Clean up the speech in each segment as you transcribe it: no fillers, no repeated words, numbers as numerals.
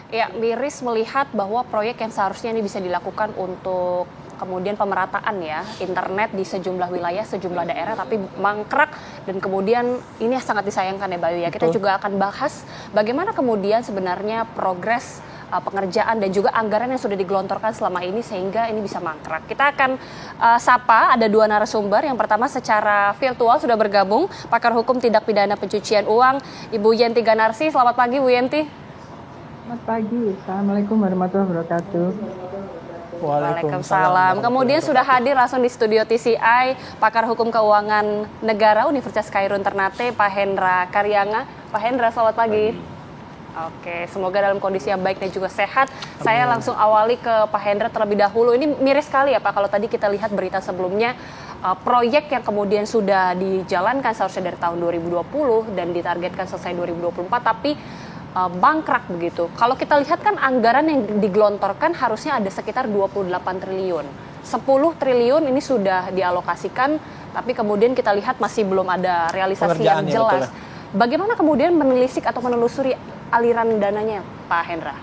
Ya, miris melihat bahwa proyek yang seharusnya ini bisa dilakukan untuk kemudian pemerataan ya internet di sejumlah wilayah, sejumlah daerah, tapi mangkrak dan kemudian ini sangat disayangkan ya Bayu ya. Kita Betul. juga akan bahas bagaimana kemudian sebenarnya progres pengerjaan dan juga anggaran yang sudah digelontorkan selama ini sehingga ini bisa mangkrak. Kita akan sapa ada dua narasumber. Yang pertama secara virtual sudah bergabung pakar hukum tindak pidana pencucian uang Ibu Yenti Ganarsi. Selamat pagi Bu Yenti. Selamat pagi, Assalamualaikum warahmatullahi wabarakatuh. Waalaikumsalam. Kemudian sudah hadir langsung di studio TCI pakar hukum keuangan negara Universitas Khairun Ternate Pak Hendra Karyanga. Pak Hendra, selamat pagi. Oke, semoga dalam kondisi yang baik dan juga sehat. Amin. Saya langsung awali ke Pak Hendra terlebih dahulu. Ini miris sekali ya Pak, kalau tadi kita lihat berita sebelumnya, proyek yang kemudian sudah dijalankan seharusnya dari tahun 2020 dan ditargetkan selesai 2024, tapi bangkrak begitu. Kalau kita lihat kan anggaran yang digelontorkan harusnya ada sekitar 28 triliun. 10 triliun ini sudah dialokasikan, tapi kemudian kita lihat masih belum ada realisasi yang jelas. Bagaimana kemudian menelisik atau menelusuri aliran dananya, Pak Hendra?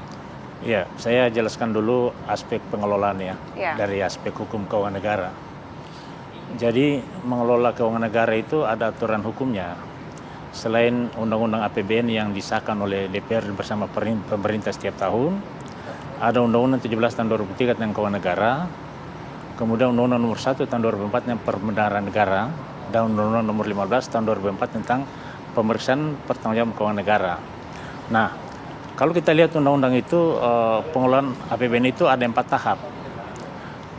Ya, saya jelaskan dulu aspek pengelolaan ya, dari aspek hukum keuangan negara. Jadi mengelola keuangan negara itu ada aturan hukumnya. Selain Undang-Undang APBN yang disahkan oleh DPR bersama pemerintah setiap tahun, ada Undang-Undang 17 tahun 2003 tentang keuangan negara, kemudian Undang-Undang nomor 1 tahun 2004 tentang pembenaran negara, dan Undang-Undang nomor 15 tahun 2004 tentang pemeriksaan pertanggungjawaban keuangan negara. Nah, kalau kita lihat undang-undang itu, pengelolaan APBN itu ada 4 tahap.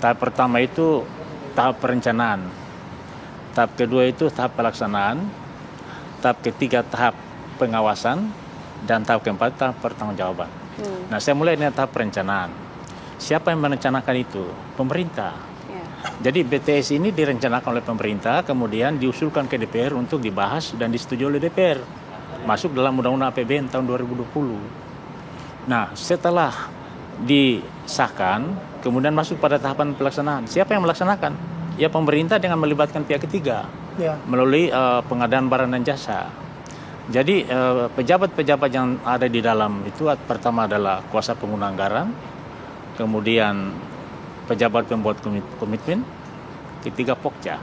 Tahap pertama itu tahap perencanaan, tahap kedua itu tahap pelaksanaan, tahap ketiga tahap pengawasan, dan tahap keempat tahap pertanggungjawaban. Nah, saya mulai dengan tahap perencanaan. Siapa yang merencanakan itu? Pemerintah. Jadi BTS ini direncanakan oleh pemerintah, kemudian diusulkan ke DPR untuk dibahas dan disetujui oleh DPR. Masuk dalam Undang-Undang APBN tahun 2020. Nah, setelah disahkan, kemudian masuk pada tahapan pelaksanaan. Siapa yang melaksanakan? Ya pemerintah dengan melibatkan pihak ketiga. Melalui pengadaan barang dan jasa. Jadi pejabat-pejabat yang ada di dalam itu pertama adalah kuasa pengguna anggaran, kemudian pejabat pembuat komitmen, ketiga Pokja.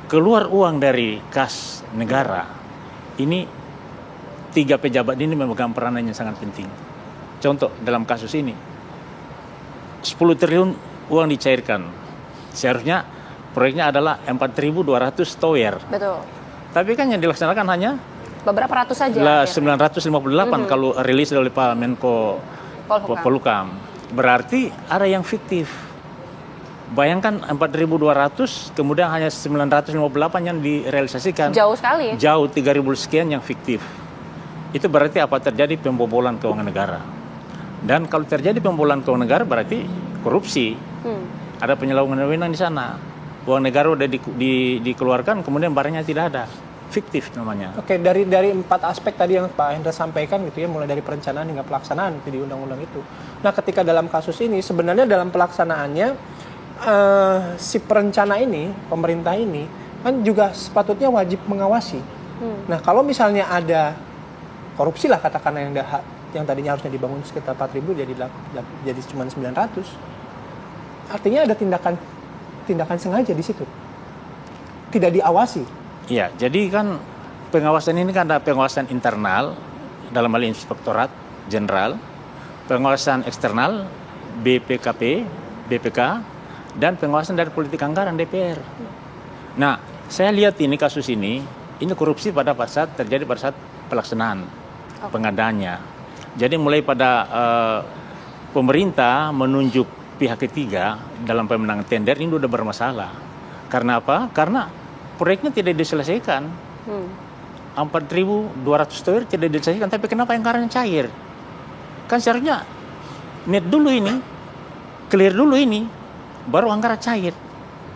Keluar uang dari kas negara, ini 3 pejabat ini memegang peranan yang sangat penting. Contoh dalam kasus ini, 10 triliun uang dicairkan. Seharusnya proyeknya adalah 4.200 tower. Betul. Tapi kan yang dilaksanakan hanya beberapa ratus saja. 958 kalau rilis oleh Pak Menko Polhukam. Berarti ada yang fiktif. Bayangkan 4.200 kemudian hanya 958 yang direalisasikan. Jauh sekali. Jauh 3.000 sekian yang fiktif. Itu berarti apa? Terjadi pembobolan keuangan negara. Dan kalau terjadi pembobolan keuangan negara berarti korupsi. Ada penyalahgunaan wewenang di sana. Uang negara udah dikeluarkan, kemudian barangnya tidak ada, fiktif namanya. Oke, dari 4 aspek tadi yang Pak Hendra sampaikan gitu ya, mulai dari perencanaan hingga pelaksanaan gitu di undang-undang itu. Nah, ketika dalam kasus ini sebenarnya dalam pelaksanaannya si perencana ini, pemerintah ini kan juga sepatutnya wajib mengawasi. Nah, kalau misalnya ada korupsi lah katakanlah yang tadinya harusnya dibangun sekitar 4.000 jadi cuma 900. Artinya ada tindakan sengaja di situ, tidak diawasi. Iya, jadi kan pengawasan ini kan ada pengawasan internal dalam hal Inspektorat Jenderal, pengawasan eksternal BPKP, BPK, dan pengawasan dari politik anggaran DPR. Nah, saya lihat ini kasus ini korupsi pada saat terjadi pada saat pelaksanaan pengadaannya. Jadi mulai pada pemerintah menunjuk pihak ketiga dalam pemenangan tender ini udah bermasalah. Karena apa? Karena proyeknya tidak diselesaikan. 4.200 tower tidak diselesaikan, tapi kenapa anggarannya cair? Kan seharusnya net dulu ini, clear dulu ini, baru anggaran cair.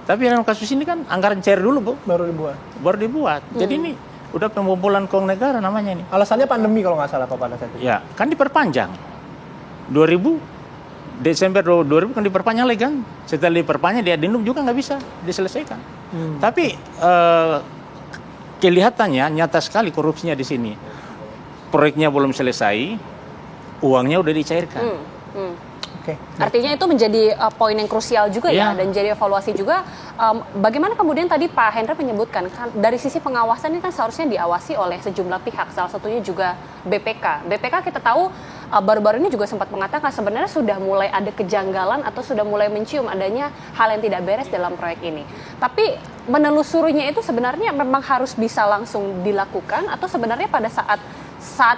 Tapi dalam kasus ini kan anggaran cair dulu, Bu. Baru dibuat. Jadi ini udah pembobolan keuangan negara namanya ini. Alasannya pandemi kalau nggak salah Pak pada saat itu. Ya, kan diperpanjang. 2000 Desember 2000 kan diperpanjang lagi kan. Setelah diperpanjang dia adendum juga nggak bisa diselesaikan. Tapi kelihatannya nyata sekali korupsinya di sini. Proyeknya belum selesai, uangnya udah dicairkan. Oke. Artinya itu menjadi poin yang krusial juga ya, dan jadi evaluasi juga. Bagaimana kemudian tadi Pak Hendra menyebutkan, kan dari sisi pengawasan ini kan seharusnya diawasi oleh sejumlah pihak, salah satunya juga BPK. BPK kita tahu baru-baru ini juga sempat mengatakan sebenarnya sudah mulai ada kejanggalan atau sudah mulai mencium adanya hal yang tidak beres dalam proyek ini. Tapi menelusurinya itu sebenarnya memang harus bisa langsung dilakukan atau sebenarnya pada saat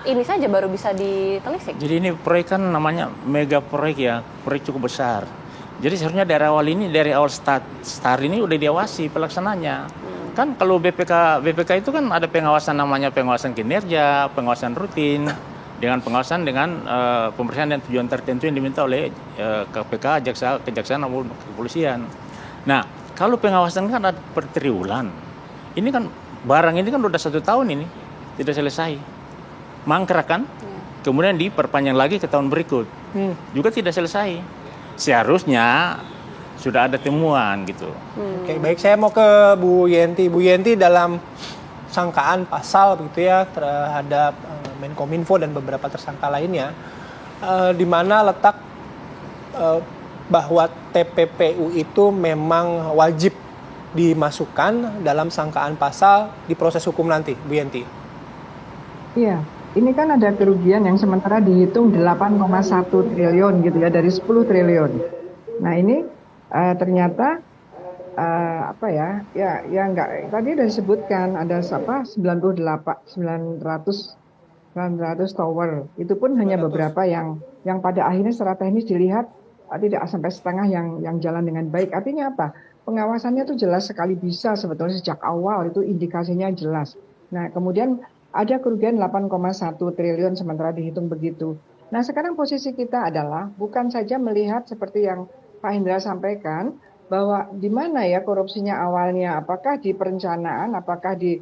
ini saja baru bisa ditelisik. Jadi ini proyek kan namanya mega proyek ya, proyek cukup besar. Jadi seharusnya dari awal start ini udah diawasi pelaksananya. Kan kalau BPK itu kan ada pengawasan namanya pengawasan kinerja, pengawasan rutin, dengan pengawasan dengan pemeriksaan dan tujuan tertentu yang diminta oleh KPK, kejaksaan maupun kepolisian. Nah, kalau pengawasan kan ada per triwulan. Ini kan barang ini kan udah 1 tahun ini tidak selesai. Mangkrak kan, kemudian diperpanjang lagi ke tahun berikut, juga tidak selesai. Seharusnya sudah ada temuan gitu. Oke, baik, saya mau ke Bu Yenti. Bu Yenti, dalam sangkaan pasal begitu ya terhadap Menkominfo dan beberapa tersangka lainnya, di mana letak bahwa TPPU itu memang wajib dimasukkan dalam sangkaan pasal di proses hukum nanti, Bu Yenti? Iya. Ini kan ada kerugian yang sementara dihitung 8,1 triliun gitu ya, dari 10 triliun. Nah ini ternyata enggak, tadi sudah disebutkan ada 900 tower. Itu pun hanya beberapa yang pada akhirnya secara teknis dilihat tidak sampai setengah yang jalan dengan baik. Artinya apa? Pengawasannya itu jelas sekali bisa sebetulnya sejak awal itu indikasinya jelas. Nah kemudian ada kerugian 8,1 triliun sementara dihitung begitu. Nah sekarang posisi kita adalah bukan saja melihat seperti yang Pak Hendra sampaikan, bahwa di mana ya korupsinya awalnya, apakah di perencanaan, apakah di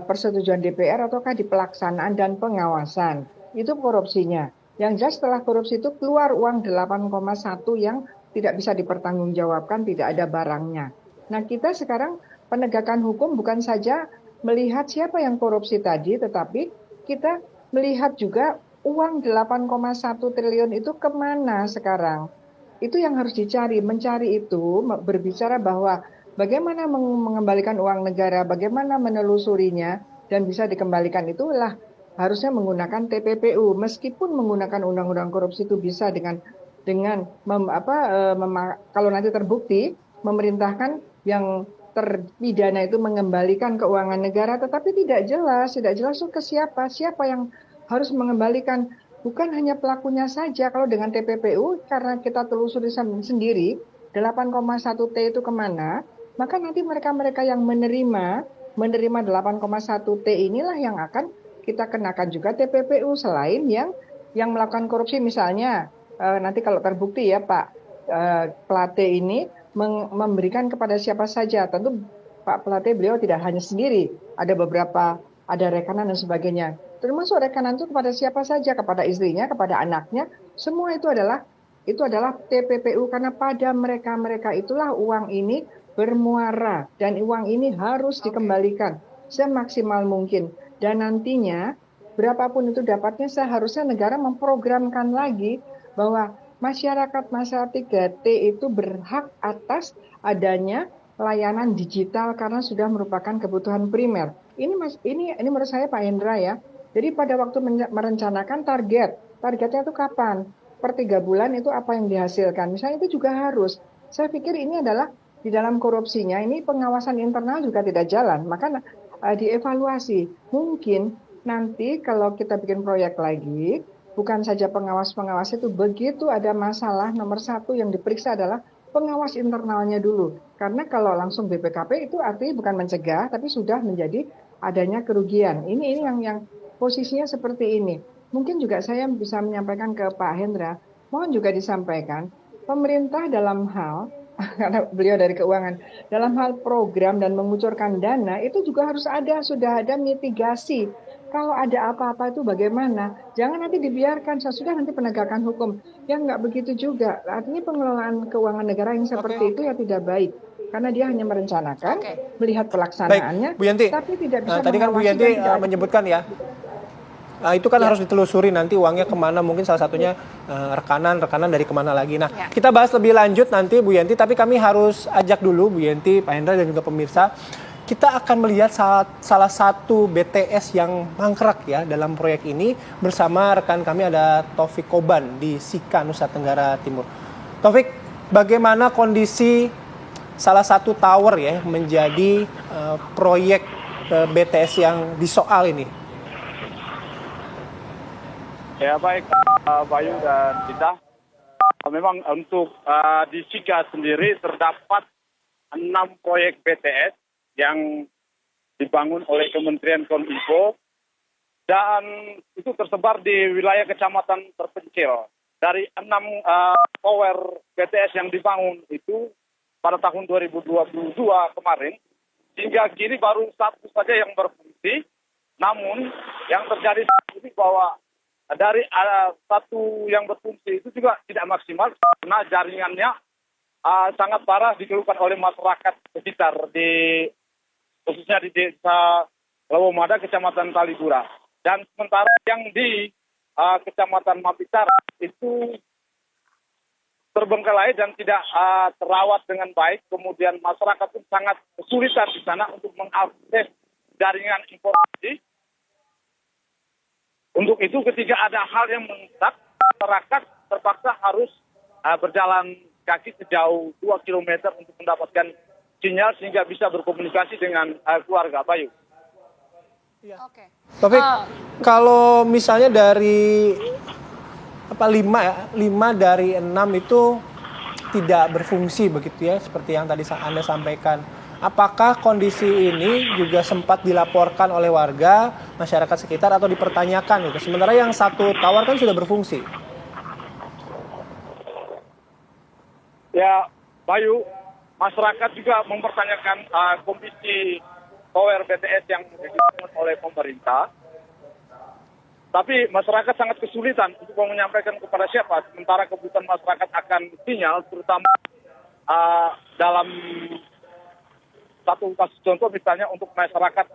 persetujuan DPR, ataukah di pelaksanaan dan pengawasan. Itu korupsinya. Yang jelas setelah korupsi itu keluar uang 8,1 yang tidak bisa dipertanggungjawabkan, tidak ada barangnya. Nah kita sekarang penegakan hukum bukan saja melihat siapa yang korupsi tadi, tetapi kita melihat juga uang 8,1 triliun itu kemana sekarang. Itu yang harus dicari, mencari itu, berbicara bahwa bagaimana mengembalikan uang negara, bagaimana menelusurinya, dan bisa dikembalikan itulah harusnya menggunakan TPPU. Meskipun menggunakan undang-undang korupsi itu bisa dengan kalau nanti terbukti, memerintahkan yang terpidana itu mengembalikan keuangan negara, tetapi tidak jelas itu ke siapa yang harus mengembalikan. Bukan hanya pelakunya saja, kalau dengan TPPU karena kita telusuri sendiri 8,1 T itu kemana, maka nanti mereka yang menerima 8,1 T inilah yang akan kita kenakan juga TPPU, selain yang melakukan korupsi. Misalnya nanti kalau terbukti ya Pak Plate ini memberikan kepada siapa saja. Tentu Pak Plate beliau tidak hanya sendiri, ada rekanan dan sebagainya. Termasuk rekanan itu kepada siapa saja, kepada istrinya, kepada anaknya. Semua itu adalah TPPU, karena pada mereka itulah uang ini bermuara, dan uang ini harus dikembalikan semaksimal mungkin. Dan nantinya berapapun itu dapatnya, seharusnya negara memprogramkan lagi bahwa masyarakat 3T itu berhak atas adanya layanan digital karena sudah merupakan kebutuhan primer. Ini menurut saya Pak Hendra ya. Jadi pada waktu merencanakan targetnya itu kapan? Per 3 bulan itu apa yang dihasilkan? Misalnya itu juga harus. Saya pikir ini adalah di dalam korupsinya, ini pengawasan internal juga tidak jalan. Maka dievaluasi. Mungkin nanti kalau kita bikin proyek lagi, bukan saja pengawas itu, begitu ada masalah, nomor 1 yang diperiksa adalah pengawas internalnya dulu. Karena kalau langsung BPKP itu artinya bukan mencegah, tapi sudah menjadi adanya kerugian. Ini yang posisinya seperti ini. Mungkin juga saya bisa menyampaikan ke Pak Hendra, mohon juga disampaikan, pemerintah dalam hal, karena beliau dari keuangan, dalam hal program dan mengucurkan dana, itu juga harus sudah ada mitigasi. Kalau ada apa-apa itu bagaimana? Jangan nanti dibiarkan, sesudah nanti penegakan hukum. Ya nggak begitu juga. Artinya pengelolaan keuangan negara yang seperti itu ya tidak baik. Karena dia hanya merencanakan, melihat pelaksanaannya, baik, Bu Yanti, tapi tidak bisa tadi kan Bu Yanti menyebutkan ya, Itu kan harus ditelusuri nanti uangnya kemana, mungkin salah satunya rekanan dari kemana lagi. Nah, kita bahas lebih lanjut nanti Bu Yenti, tapi kami harus ajak dulu Bu Yenti, Pak Hendra dan juga pemirsa. Kita akan melihat salah satu BTS yang mangkrak ya dalam proyek ini. Bersama rekan kami ada Taufik Koban di Sika, Nusa Tenggara Timur. Taufik, bagaimana kondisi salah satu tower ya menjadi proyek BTS yang disoal ini? Ya baik, Bayu dan Dita. Memang untuk di Sika sendiri terdapat 6 proyek BTS yang dibangun oleh Kementerian Kominfo dan itu tersebar di wilayah kecamatan terpencil. Dari 6 tower BTS yang dibangun itu pada tahun 2022 kemarin, hingga kini baru 1 saja yang berfungsi. Namun yang terjadi ini bahwa dari 1 yang berfungsi itu juga tidak maksimal karena jaringannya sangat parah dikeluhkan oleh masyarakat sekitar khususnya di desa Lawomada, Kecamatan Talibura. Dan sementara yang di Kecamatan Mapitara itu terbengkalai dan tidak terawat dengan baik. Kemudian masyarakat pun sangat kesulitan di sana untuk mengakses jaringan informasi. Untuk itu ketika ada hal yang mendesak, masyarakat terpaksa harus berjalan kaki sejauh 2 km untuk mendapatkan sinyal sehingga bisa berkomunikasi dengan keluarga. Bayu. Oke. Tapi kalau misalnya dari 5 dari 6 itu tidak berfungsi begitu ya, seperti yang tadi Anda sampaikan. Apakah kondisi ini juga sempat dilaporkan oleh warga, masyarakat sekitar atau dipertanyakan gitu? Sementara yang 1 tower kan sudah berfungsi. Ya, Bayu, masyarakat juga mempertanyakan kondisi tower BTS yang dibangun oleh pemerintah. Tapi masyarakat sangat kesulitan untuk menyampaikan kepada siapa. Sementara kebutuhan masyarakat akan sinyal, terutama dalam satu kasus contoh misalnya untuk masyarakat,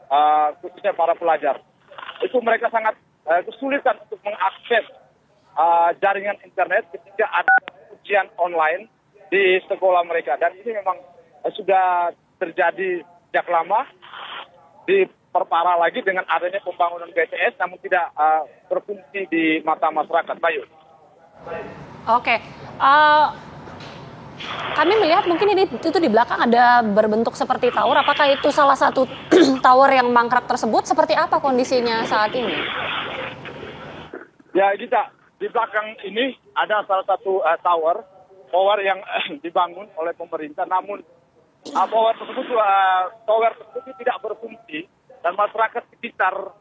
khususnya para pelajar. Itu mereka sangat kesulitan untuk mengakses jaringan internet ketika ada ujian online di sekolah mereka. Dan ini memang sudah terjadi sejak lama, diperparah lagi dengan adanya pembangunan BTS namun tidak berfungsi di mata masyarakat. Bayu. Oke. Kami melihat mungkin ini itu di belakang ada berbentuk seperti tower. Apakah itu salah satu tower yang mangkrak tersebut? Seperti apa kondisinya saat ini? Ya, Gita, di belakang ini ada salah satu tower yang dibangun oleh pemerintah, namun tower tersebut tidak berfungsi dan masyarakat sekitar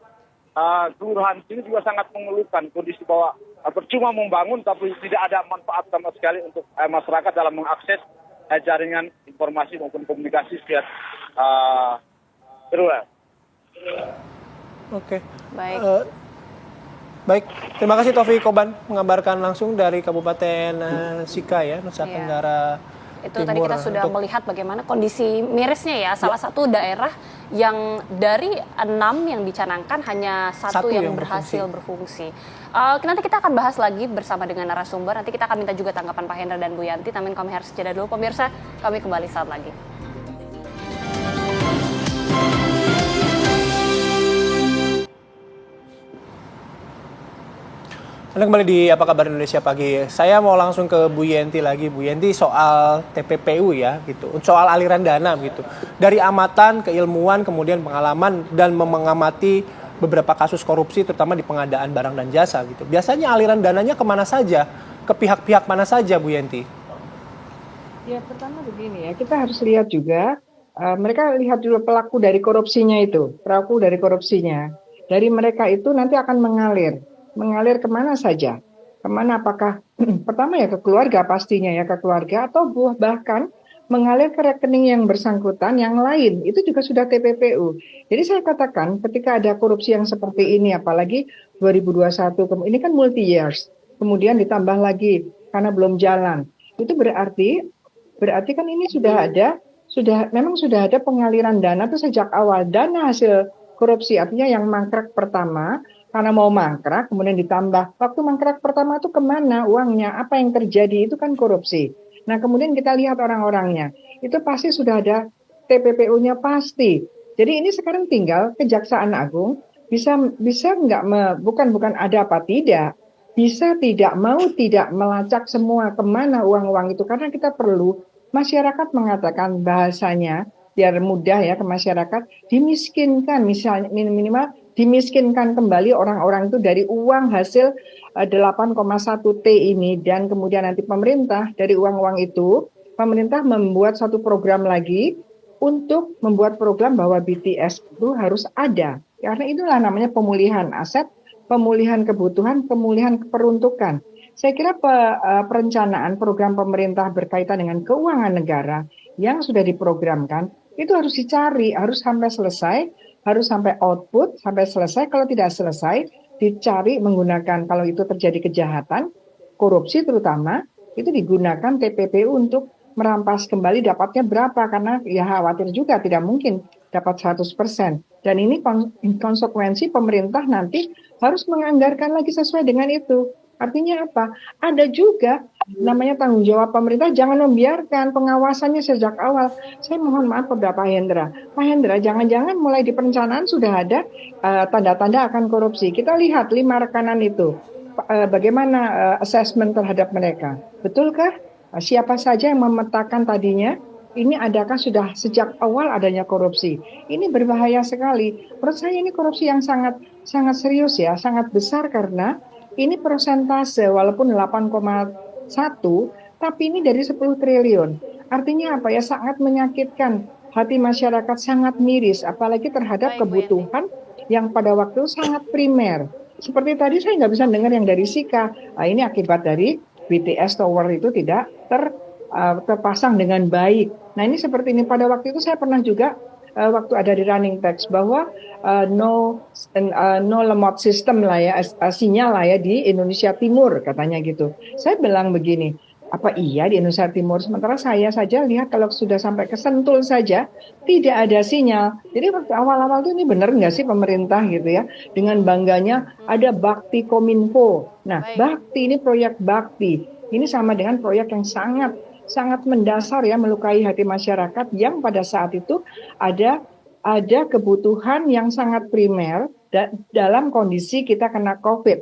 kelurahan sini juga sangat mengeluhkan kondisi bahwa percuma membangun tapi tidak ada manfaat sama sekali untuk masyarakat dalam mengakses jaringan informasi maupun komunikasi via seluler. Oke. Baik, terima kasih Taufik Koban mengabarkan langsung dari Kabupaten Sika ya, Nusa Tenggara Itu Timur. tadi kita sudah melihat bagaimana kondisi mirisnya ya, salah satu daerah yang dari 6 yang dicanangkan hanya satu yang berhasil berfungsi. Nanti kita akan bahas lagi bersama dengan narasumber, nanti kita akan minta juga tanggapan Pak Hendra dan Bu Yanti, namun kami harus jeda dulu pemirsa, kami kembali saat lagi. Anda kembali di Apa Kabar Indonesia Pagi. Saya mau langsung ke Bu Yenti lagi. Bu Yenti soal TPPU ya gitu. Soal aliran dana gitu. Dari amatan, keilmuan, kemudian pengalaman dan mengamati beberapa kasus korupsi terutama di pengadaan barang dan jasa gitu. Biasanya aliran dananya kemana saja? Ke pihak-pihak mana saja Bu Yenti? Ya pertama begini ya, kita harus lihat juga mereka lihat dulu pelaku dari korupsinya itu. Dari mereka itu nanti akan mengalir kemana saja, kemana, apakah pertama ya ke keluarga pastinya ya, ke keluarga atau bahkan mengalir ke rekening yang bersangkutan yang lain, itu juga sudah TPPU. Jadi saya katakan ketika ada korupsi yang seperti ini, apalagi 2021, ini kan multi years, kemudian ditambah lagi karena belum jalan, itu berarti kan ini memang sudah ada pengaliran dana itu sejak awal, dana hasil korupsi, artinya yang mangkrak pertama karena mau mangkrak, kemudian ditambah waktu mangkrak pertama itu kemana uangnya, apa yang terjadi, itu kan korupsi. Nah kemudian kita lihat orang-orangnya, itu pasti sudah ada TPPU-nya pasti. Jadi ini sekarang tinggal Kejaksaan Agung bisa nggak bukan ada apa tidak, bisa tidak melacak semua kemana uang-uang itu, karena kita perlu masyarakat mengatakan bahasanya biar mudah ya ke masyarakat, dimiskinkan misalnya minimal dimiskinkan kembali orang-orang itu dari uang hasil 8,1 T ini, dan kemudian nanti pemerintah dari uang-uang itu pemerintah membuat satu program lagi untuk membuat program bahwa BTS itu harus ada, karena itulah namanya pemulihan aset, pemulihan kebutuhan, pemulihan peruntukan. Saya kira perencanaan program pemerintah berkaitan dengan keuangan negara yang sudah diprogramkan itu harus dicari, harus sampai selesai, harus sampai output, sampai selesai. Kalau tidak selesai, dicari menggunakan, kalau itu terjadi kejahatan, korupsi terutama, itu digunakan TPPU untuk merampas kembali dapatnya berapa, karena ya khawatir juga tidak mungkin dapat 100%. Dan ini konsekuensi pemerintah nanti harus menganggarkan lagi sesuai dengan itu. Artinya apa? Ada juga namanya tanggung jawab pemerintah, jangan membiarkan pengawasannya sejak awal. Saya mohon maaf kepada Pak Hendra. Pak Hendra, jangan-jangan mulai di perencanaan sudah ada tanda-tanda akan korupsi. Kita lihat 5 rekanan itu, bagaimana assessment terhadap mereka. Betulkah? Siapa saja yang memetakan tadinya? Ini adakah sudah sejak awal adanya korupsi? Ini berbahaya sekali. Menurut saya ini korupsi yang sangat serius ya, sangat besar, karena ini persentase walaupun 8,1, tapi ini dari 10 triliun. Artinya apa ya, sangat menyakitkan hati masyarakat, sangat miris, apalagi terhadap kebutuhan yang pada waktu sangat primer. Seperti tadi saya nggak bisa dengar yang dari Sika. Nah, ini akibat dari BTS Tower itu tidak terpasang dengan baik. Nah ini seperti ini, pada waktu itu saya pernah juga waktu ada di running text bahwa no lemot system lah ya, sinyal lah ya di Indonesia Timur katanya gitu. Saya bilang begini, apa iya di Indonesia Timur, sementara saya saja lihat kalau sudah sampai ke Sentul saja tidak ada sinyal. Jadi waktu awal-awal itu ini benar nggak sih pemerintah gitu ya, dengan bangganya ada Bakti Kominfo. Nah Bakti ini proyek Bakti, ini sama dengan proyek yang sangat mendasar ya, melukai hati masyarakat yang pada saat itu ada kebutuhan yang sangat primer dalam kondisi kita kena COVID.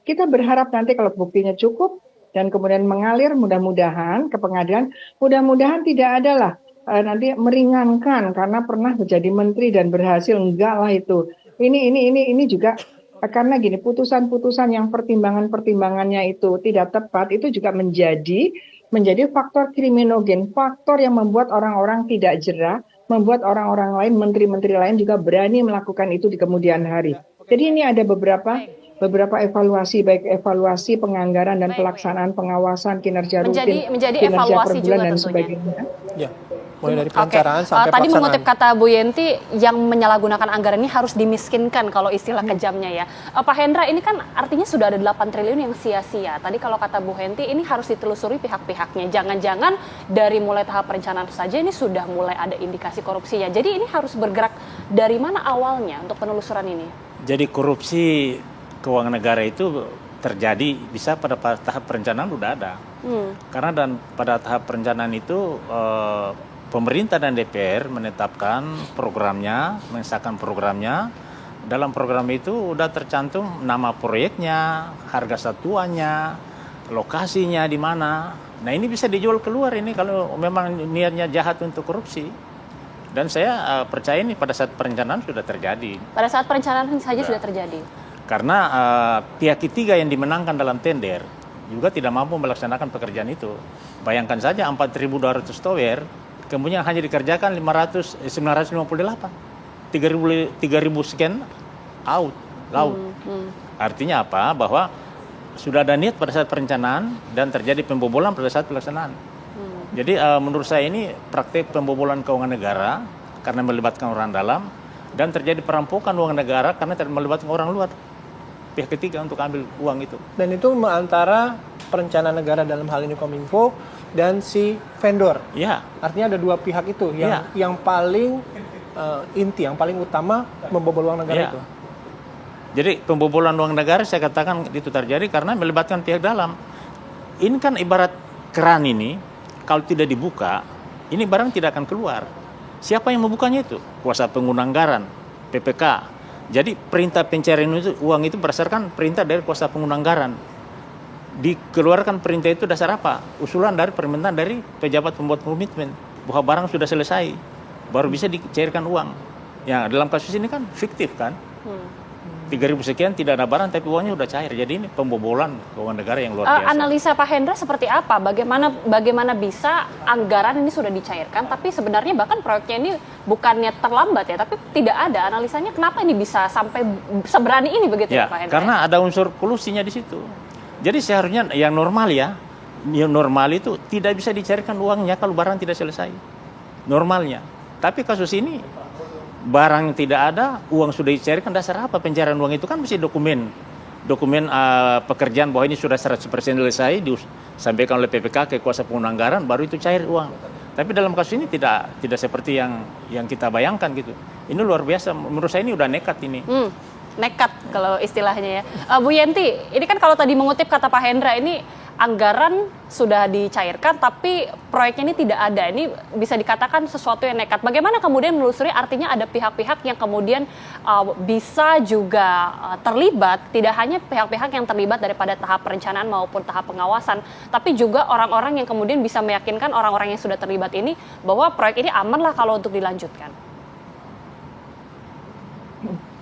Kita berharap nanti kalau buktinya cukup dan kemudian mengalir mudah-mudahan ke pengadilan, mudah-mudahan tidak adalah nanti meringankan karena pernah menjadi menteri dan berhasil, enggak lah itu. Ini juga karena gini, putusan-putusan yang pertimbangannya itu tidak tepat, itu juga menjadi faktor kriminogen, faktor yang membuat orang-orang tidak jera, membuat orang-orang lain, menteri-menteri lain juga berani melakukan itu di kemudian hari. Jadi ini ada beberapa evaluasi, baik evaluasi penganggaran dan pelaksanaan pengawasan kinerja rutin, menjadi kinerja evaluasi per bulan juga dan tentunya. sebagainya. Ya, mulai dari perencanaan sampai tadi pelaksanaan. mengutip kata Bu Yenti, yang menyalahgunakan anggaran ini harus dimiskinkan kalau istilah kejamnya ya. Pak Hendra, ini kan artinya sudah ada 8 triliun yang sia-sia. Tadi kalau kata Bu Henti, ini harus ditelusuri pihak-pihaknya. Jangan-jangan dari mulai tahap perencanaan saja ini sudah mulai ada indikasi korupsinya. Jadi ini harus bergerak dari mana awalnya untuk penelusuran ini? Jadi korupsi keuangan negara itu terjadi bisa pada tahap perencanaan udah ada. Karena pada tahap perencanaan itu pemerintah dan DPR menetapkan programnya, mengesahkan programnya. Dalam program itu udah tercantum nama proyeknya, harga satuannya, lokasinya di mana. Nah ini bisa dijual keluar ini kalau memang niatnya jahat untuk korupsi. Dan saya percaya ini pada saat perencanaan sudah terjadi. Pada saat perencanaan saja sudah terjadi. Karena pihak ketiga yang dimenangkan dalam tender juga tidak mampu melaksanakan pekerjaan itu. Bayangkan saja 4.200 tower, kemudian hanya dikerjakan 958. 3.000 sekian laut. Artinya apa? Bahwa sudah ada niat pada saat perencanaan dan terjadi pembobolan pada saat pelaksanaan. Jadi menurut saya ini praktik pembobolan keuangan negara karena melibatkan orang dalam, dan terjadi perampokan uang negara karena melibatkan orang luar, pihak ketiga untuk ambil uang itu. Dan itu antara perencanaan negara dalam hal ini Kominfo dan si vendor. Ya. Artinya ada dua pihak itu yang paling inti, yang paling utama membobol uang negara itu. Jadi pembobolan uang negara saya katakan itu terjadi karena melibatkan pihak dalam. Ini kan ibarat keran ini, kalau tidak dibuka, ini barang tidak akan keluar. Siapa yang membukanya itu? Kuasa pengguna anggaran, PPK. Jadi perintah pencairan uang itu berdasarkan perintah dari kuasa pengguna anggaran. Dikeluarkan perintah itu dasar apa? Usulan dari permintaan dari pejabat pembuat komitmen bahwa barang sudah selesai, baru bisa dicairkan uang. Ya, dalam kasus ini kan fiktif kan? 3.000 sekian tidak ada barang tapi uangnya udah cair. Jadi ini pembobolan keuangan negara yang luar biasa. Analisa Pak Hendra seperti apa? Bagaimana bisa anggaran ini sudah dicairkan tapi sebenarnya bahkan proyeknya ini bukannya terlambat ya, tapi tidak ada analisanya kenapa ini bisa sampai seberani ini begitu ya Pak Hendra? Karena ada unsur kolusinya di situ. Jadi seharusnya yang normal itu tidak bisa dicairkan uangnya kalau barang tidak selesai. Normalnya. Tapi kasus ini barang tidak ada, uang sudah dicairkan, dasar apa pencairan uang itu kan mesti dokumen pekerjaan bahwa ini sudah 100% selesai disampaikan oleh PPK ke kuasa pengguna anggaran, baru itu cair uang. Tapi dalam kasus ini tidak seperti yang kita bayangkan gitu. Ini luar biasa, menurut saya ini udah nekat ini. Nekat kalau istilahnya ya. Bu Yenti, ini kan kalau tadi mengutip kata Pak Hendra, ini anggaran sudah dicairkan tapi proyeknya ini tidak ada. Ini bisa dikatakan sesuatu yang nekat. Bagaimana kemudian menelusuri, artinya ada pihak-pihak yang kemudian bisa juga terlibat, tidak hanya pihak-pihak yang terlibat daripada tahap perencanaan maupun tahap pengawasan, tapi juga orang-orang yang kemudian bisa meyakinkan orang-orang yang sudah terlibat ini bahwa proyek ini aman lah kalau untuk dilanjutkan.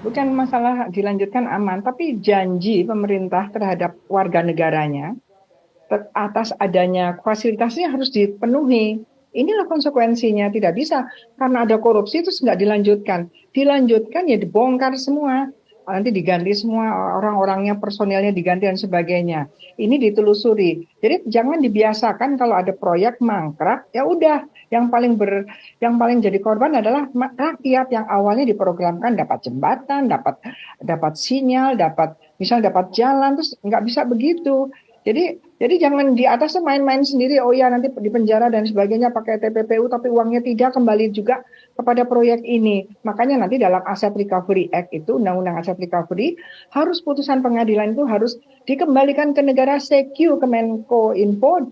Bukan masalah dilanjutkan aman, tapi janji pemerintah terhadap warga negaranya atas adanya fasilitasnya harus dipenuhi. Inilah konsekuensinya, tidak bisa karena ada korupsi terus nggak dilanjutkan. Dilanjutkan ya dibongkar semua, nanti diganti semua orang-orangnya, personelnya diganti dan sebagainya. Ini ditelusuri. Jadi jangan dibiasakan kalau ada proyek mangkrak, ya udah yang paling jadi korban adalah rakyat yang awalnya diprogramkan dapat jembatan, dapat sinyal, dapat jalan, terus nggak bisa begitu. Jadi jangan di atasnya main-main sendiri, oh ya nanti di penjara dan sebagainya pakai TPPU, tapi uangnya tidak kembali juga kepada proyek ini. Makanya nanti dalam Asset Recovery Act itu, Undang-Undang Asset Recovery, harus putusan pengadilan itu harus dikembalikan ke negara secu, ke Menkominfo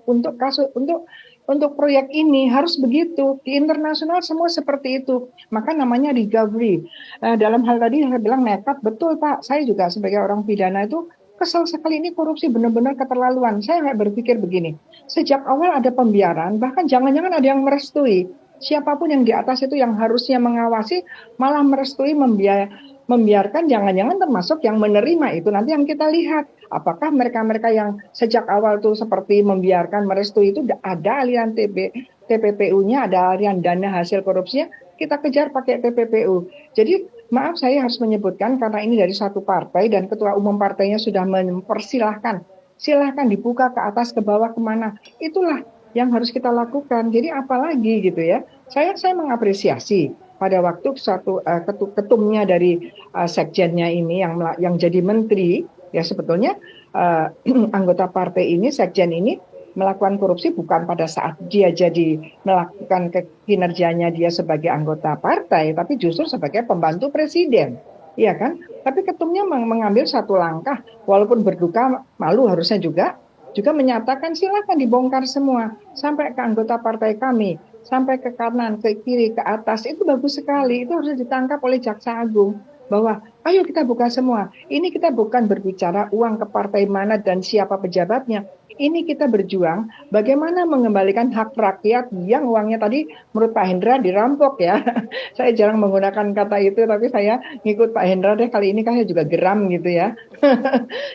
untuk proyek ini, harus begitu. Di internasional semua seperti itu. Maka namanya recovery. Dalam hal tadi saya bilang nekat, betul Pak. Saya juga sebagai orang pidana itu kesal sekali, ini korupsi benar-benar keterlaluan. Saya nggak berpikir begini. Sejak awal ada pembiaran, bahkan jangan-jangan ada yang merestui. Siapapun yang di atas itu yang harusnya mengawasi, malah merestui, membiarkan, jangan-jangan termasuk yang menerima itu. Nanti yang kita lihat, apakah mereka-mereka yang sejak awal itu seperti membiarkan, merestui itu ada aliran TPPU-nya, ada aliran dana hasil korupsinya, kita kejar pakai TPPU. Jadi maaf saya harus menyebutkan karena ini dari satu partai dan ketua umum partainya sudah mempersilahkan. Silahkan dibuka ke atas, ke bawah, kemana. Itulah yang harus kita lakukan. Jadi apalagi gitu ya. Saya mengapresiasi pada waktu ketumnya dari sekjennya ini yang jadi menteri, ya sebetulnya anggota partai ini, sekjen ini melakukan korupsi bukan pada saat dia jadi melakukan kinerjanya dia sebagai anggota partai, tapi justru sebagai pembantu presiden, iya kan? Tapi ketumnya mengambil satu langkah, walaupun berduka malu harusnya juga menyatakan silakan dibongkar semua sampai ke anggota partai kami, sampai ke kanan, ke kiri, ke atas, itu bagus sekali, itu harus ditangkap oleh Jaksa Agung. Bahwa ayo kita buka semua. Ini kita bukan berbicara uang ke partai mana dan siapa pejabatnya. Ini kita berjuang bagaimana mengembalikan hak rakyat yang uangnya tadi menurut Pak Hendra dirampok ya. Saya jarang menggunakan kata itu, tapi saya ngikut Pak Hendra deh kali ini, kan saya juga geram gitu ya.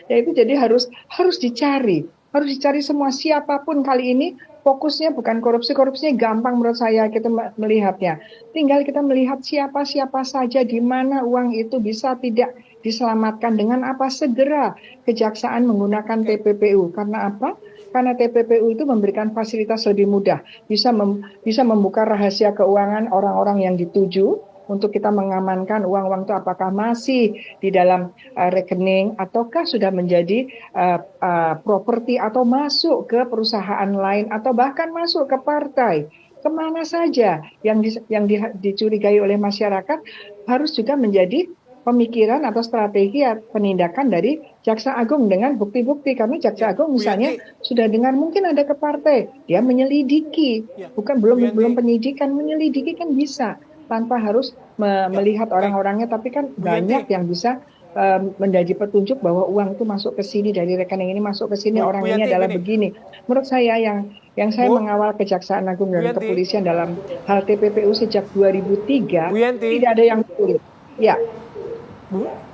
Ya itu jadi harus dicari. Harus dicari semua, siapapun kali ini. Fokusnya bukan korupsinya gampang menurut saya kita melihatnya. Tinggal kita melihat siapa-siapa saja, di mana uang itu bisa tidak diselamatkan, dengan apa segera kejaksaan menggunakan TPPU. Karena apa? Karena TPPU itu memberikan fasilitas lebih mudah, bisa membuka rahasia keuangan orang-orang yang dituju untuk kita mengamankan uang-uang itu apakah masih di dalam rekening ataukah sudah menjadi properti atau masuk ke perusahaan lain atau bahkan masuk ke partai. Kemana saja yang dicurigai oleh masyarakat harus juga menjadi pemikiran atau strategi penindakan dari Jaksa Agung dengan bukti-bukti. Kami Jaksa Agung misalnya sudah dengar mungkin ada ke partai, dia menyelidiki, bukan belum penyidikan, menyelidiki kan bisa tanpa harus melihat orang-orangnya, tapi kan banyak yang bisa menjadi petunjuk bahwa uang itu masuk ke sini dari rekening ini, masuk ke sini, orang ini adalah begini. Menurut saya yang saya mengawal Kejaksaan Agung dan Kepolisian dalam hal TPPU sejak 2003 tidak ada yang sulit. Ya.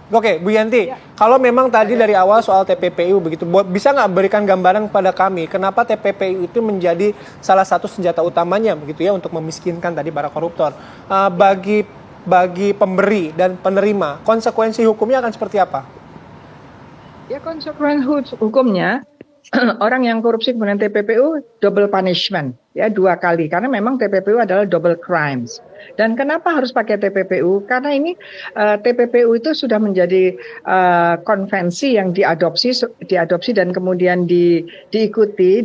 Oke, Bu Yanti, kalau memang tadi dari awal soal TPPU begitu, bisa nggak berikan gambaran kepada kami kenapa TPPU itu menjadi salah satu senjata utamanya begitu ya untuk memiskinkan tadi para koruptor. Bagi pemberi dan penerima, konsekuensi hukumnya akan seperti apa? Ya, konsekuensi hukumnya orang yang korupsi kemudian TPPU double punishment, ya 2 kali, karena memang TPPU adalah double crimes. Dan kenapa harus pakai TPPU? Karena ini TPPU itu sudah menjadi konvensi yang diadopsi dan kemudian diikuti,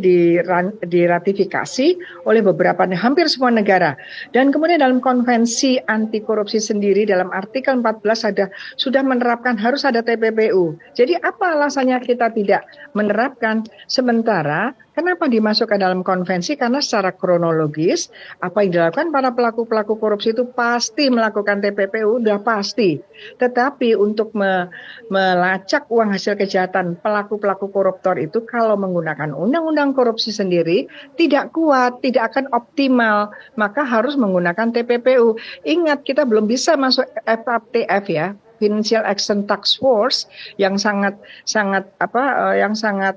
diratifikasi oleh hampir semua negara. Dan kemudian dalam konvensi anti korupsi sendiri dalam artikel 14 sudah menerapkan harus ada TPPU. Jadi apa alasannya kita tidak menerapkan? Sementara kenapa dimasukkan dalam konvensi? Karena secara kronologis apa yang dilakukan para pelaku-pelaku korupsi itu pasti melakukan TPPU, udah pasti. Tetapi untuk melacak uang hasil kejahatan pelaku-pelaku koruptor itu kalau menggunakan undang-undang korupsi sendiri tidak kuat, tidak akan optimal, maka harus menggunakan TPPU. Ingat, kita belum bisa masuk FATF ya, Financial Action Task Force, yang sangat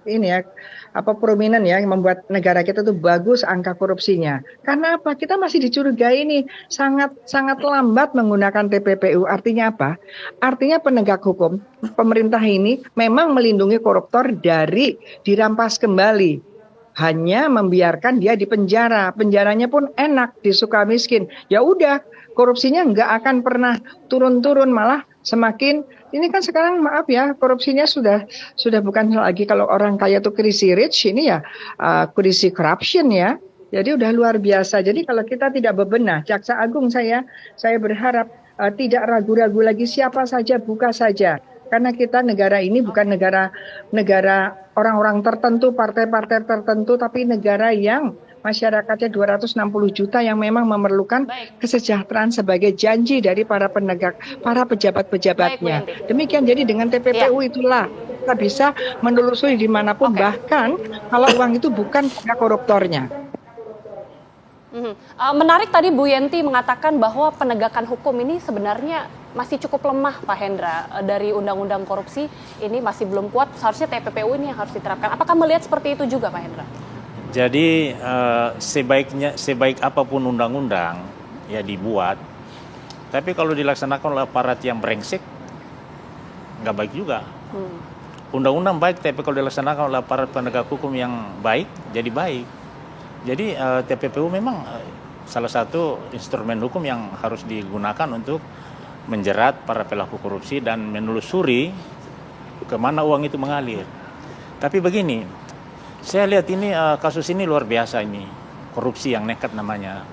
ini ya, prominent ya, yang membuat negara kita tuh bagus angka korupsinya. Karena apa? Kita masih dicurigai ini sangat lambat menggunakan TPPU. Artinya apa? Artinya penegak hukum, pemerintah ini memang melindungi koruptor dari dirampas kembali. Hanya membiarkan dia di penjara. Penjaranya pun enak, di Sukamiskin. Ya udah, korupsinya nggak akan pernah turun-turun, malah semakin. Ini kan sekarang maaf ya, korupsinya sudah bukan lagi kalau orang kaya tuh crazy rich, ini ya crazy corruption ya. Jadi udah luar biasa. Jadi kalau kita tidak bebenah, Jaksa Agung saya berharap tidak ragu-ragu lagi, siapa saja buka saja. Karena kita negara ini bukan negara orang-orang tertentu, partai-partai tertentu, tapi negara yang masyarakatnya 260 juta yang memang memerlukan kesejahteraan sebagai janji dari para pejabat-pejabatnya. Demikian, jadi dengan TPPU itulah kita bisa menelusuri dimanapun, bahkan kalau uang itu bukan pada koruptornya. Menarik tadi Bu Yenti mengatakan bahwa penegakan hukum ini sebenarnya masih cukup lemah, Pak Hendra. Dari undang-undang korupsi ini masih belum kuat, seharusnya TPPU ini yang harus diterapkan. Apakah melihat seperti itu juga, Pak Hendra? Jadi sebaik apapun undang-undang ya dibuat, tapi kalau dilaksanakan oleh aparat yang brengsek, nggak baik juga. Undang-undang baik, tapi kalau dilaksanakan oleh aparat penegak hukum yang baik, jadi baik. Jadi TPPU memang salah satu instrumen hukum yang harus digunakan untuk menjerat para pelaku korupsi dan menelusuri kemana uang itu mengalir. Tapi begini, saya lihat ini kasus ini luar biasa ini, korupsi yang nekat namanya.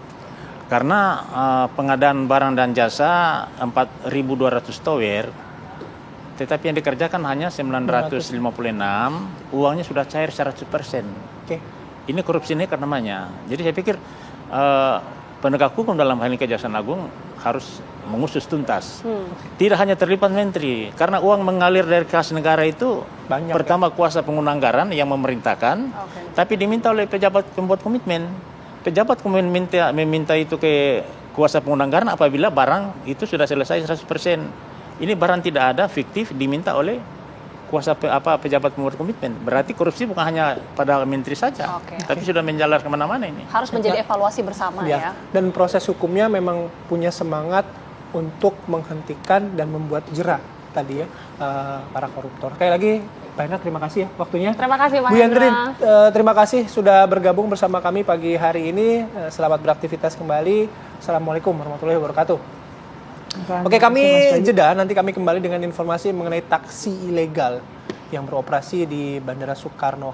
Karena pengadaan barang dan jasa 4.200 tower, tetapi yang dikerjakan hanya 956, uangnya sudah cair 100%. Oke. Ini korupsi nekat namanya. Jadi saya pikir penegak hukum dalam hal ini Kejaksaan Agung harus mengusut tuntas. Tidak hanya terlibat menteri, karena uang mengalir dari kas negara itu banyak, pertama kuasa pengguna anggaran yang memerintahkan, tapi diminta oleh pejabat pembuat komitmen. Pejabat kemudian meminta itu ke kuasa pengguna anggaran apabila barang itu sudah selesai 100%. Ini barang tidak ada, fiktif, diminta oleh kuasa pejabat pembuat komitmen. Berarti korupsi bukan hanya pada menteri saja, tapi sudah menjalar kemana-mana ini. Harus menjadi evaluasi bersama ya. Dan proses hukumnya memang punya semangat untuk menghentikan dan membuat jera tadi ya para koruptor. Sekali lagi, Pak Hendra, terima kasih ya waktunya. Terima kasih Pak Bu Hendra. Terima kasih sudah bergabung bersama kami pagi hari ini. Selamat beraktivitas kembali. Assalamualaikum warahmatullahi wabarakatuh. Oke, kami jeda, nanti kami kembali dengan informasi mengenai taksi ilegal yang beroperasi di Bandara Soekarno